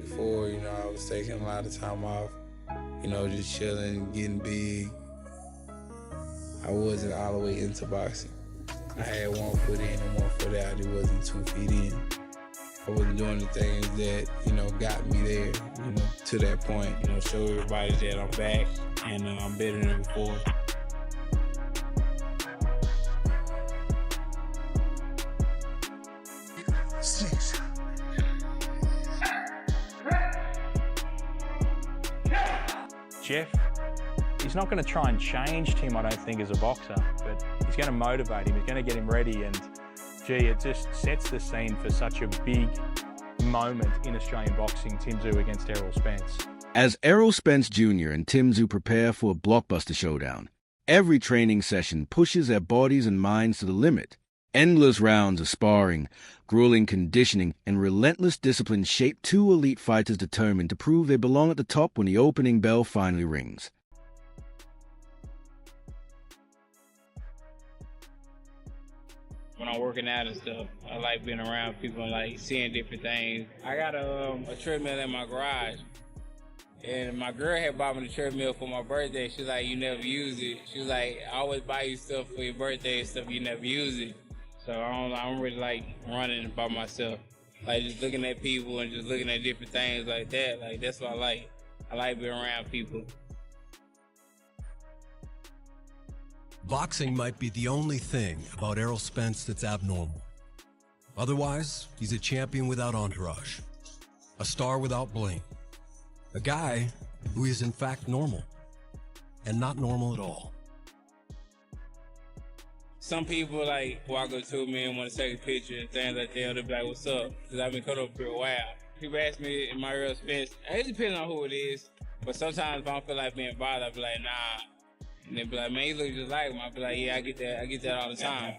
Before, I was taking a lot of time off, just chilling, getting big. I wasn't all the way into boxing. I had one foot in and one foot out. It wasn't 2 feet in. I wasn't doing the things that, got me there, to that point. Show everybody that I'm back and I'm better than before. Jeff, he's not going to try and change Tim, I don't think, as a boxer, but he's going to motivate him, he's going to get him ready, and gee, it just sets the scene for such a big moment in Australian boxing, Tim Tszyu against Errol Spence. As Errol Spence Jr. and Tim Tszyu prepare for a blockbuster showdown, every training session pushes their bodies and minds to the limit. Endless rounds of sparring, grueling conditioning, and relentless discipline shape two elite fighters determined to prove they belong at the top when the opening bell finally rings. When I'm working out and stuff, I like being around people and like seeing different things. I got a treadmill in my garage, and my girl had bought me the treadmill for my birthday. She's like, "You never use it." She was like, "I always buy you stuff for your birthday and stuff, you never use it." So I don't really like running by myself. Like just looking at people and just looking at different things like that. Like that's what I like. I like being around people. Boxing might be the only thing about Errol Spence that's abnormal. Otherwise, he's a champion without entourage, a star without bling, a guy who is in fact normal, and not normal at all. Some people like walk up to me and want to take a picture and things like that. They'll be like, "What's up?" Because I've been coming up for a while. People ask me, "Am I Errol Spence?" It depends on who it is. But sometimes if I don't feel like being bothered, I'll be like, "Nah." And they'll be like, "Man, you look just like him." I'll be like, "Yeah, I get that all the time."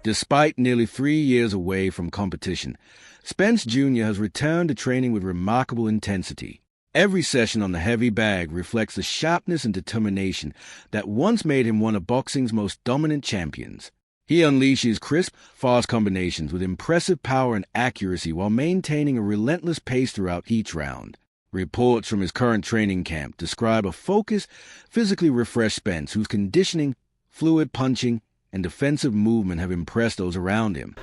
Despite nearly 3 years away from competition, Spence Jr. has returned to training with remarkable intensity. Every session on the heavy bag reflects the sharpness and determination that once made him one of boxing's most dominant champions. He unleashes crisp, fast combinations with impressive power and accuracy while maintaining a relentless pace throughout each round. Reports from his current training camp describe a focused, physically refreshed Spence whose conditioning, fluid punching, and defensive movement have impressed those around him.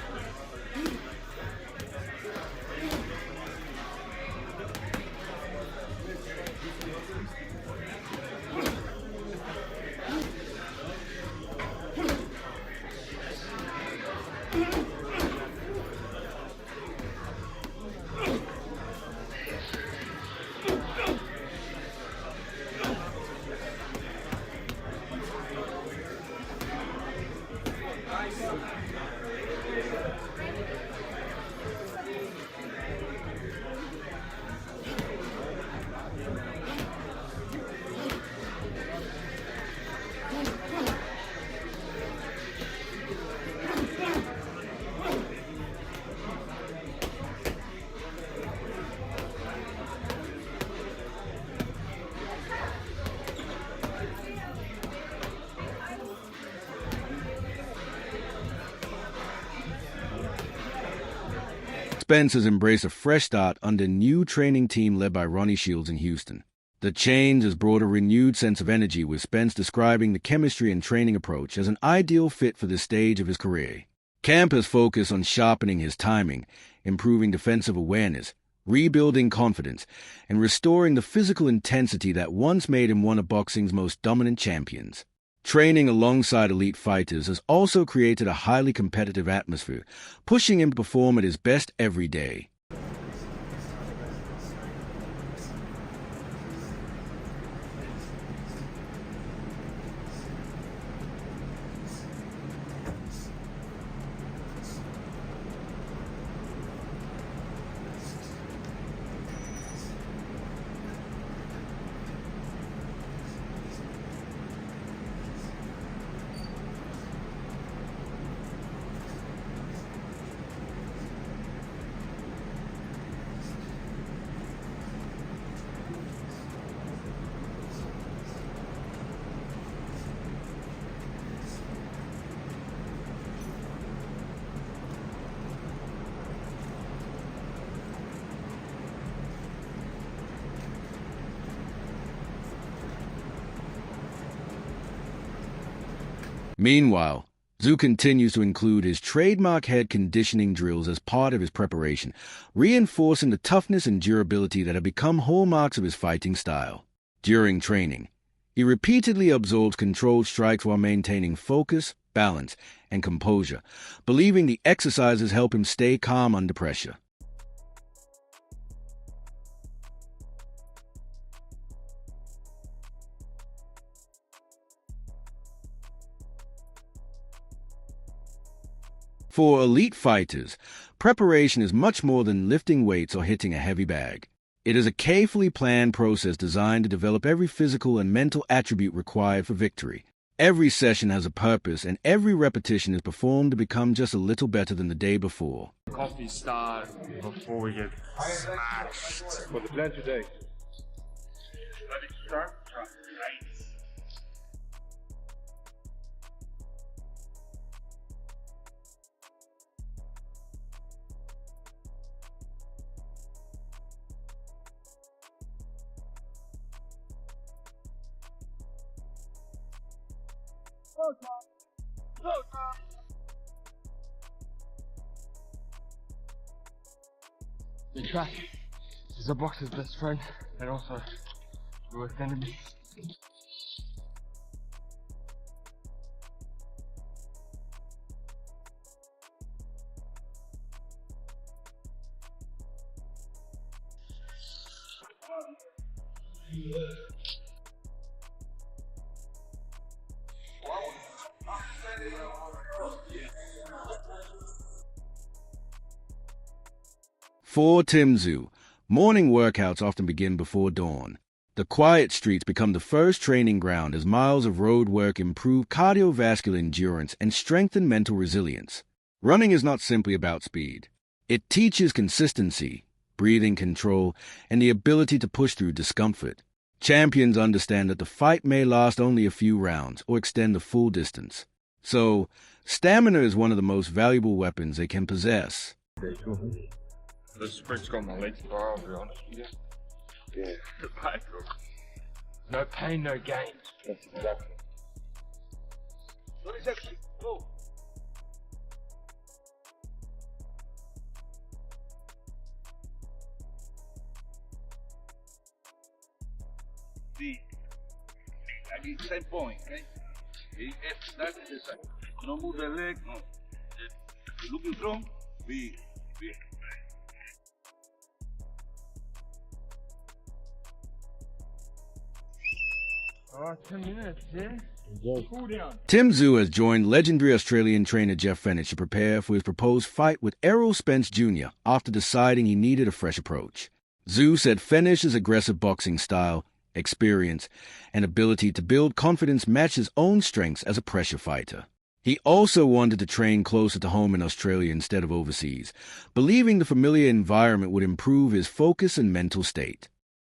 Spence has embraced a fresh start under a new training team led by Ronnie Shields in Houston. The change has brought a renewed sense of energy, with Spence describing the chemistry and training approach as an ideal fit for this stage of his career. Camp has focused on sharpening his timing, improving defensive awareness, rebuilding confidence, and restoring the physical intensity that once made him one of boxing's most dominant champions. Training alongside elite fighters has also created a highly competitive atmosphere, pushing him to perform at his best every day. Meanwhile, Tszyu continues to include his trademark head conditioning drills as part of his preparation, reinforcing the toughness and durability that have become hallmarks of his fighting style. During training, he repeatedly absorbs controlled strikes while maintaining focus, balance, and composure, believing the exercises help him stay calm under pressure. For elite fighters, preparation is much more than lifting weights or hitting a heavy bag. It is a carefully planned process designed to develop every physical and mental attribute required for victory. Every session has a purpose, and every repetition is performed to become just a little better than the day before. Coffee start before we get smashed. For the plan today. Let it start. Right. The track is a boxer's best friend and also the worst enemy. For Tim Tszyu, morning workouts often begin before dawn. The quiet streets become the first training ground as miles of road work improve cardiovascular endurance and strengthen mental resilience. Running is not simply about speed. It teaches consistency, breathing control, and the ability to push through discomfort. Champions understand that the fight may last only a few rounds or extend the full distance. So, stamina is one of the most valuable weapons they can possess. The sprint's got my legs far, I'll be honest with you. Yeah. The back. No pain, no gain. That's exactly. 30 seconds. Go. B. I need the same point, okay? B, F, that's the same. Don't move the leg, no. You're looking strong, B, B. 10 minutes, yeah? Cool down. Tim Tszyu has joined legendary Australian trainer Jeff Fenech to prepare for his proposed fight with Errol Spence Jr. after deciding he needed a fresh approach. Tszyu said Fenech's aggressive boxing style, experience, and ability to build confidence match his own strengths as a pressure fighter. He also wanted to train closer to home in Australia instead of overseas, believing the familiar environment would improve his focus and mental state.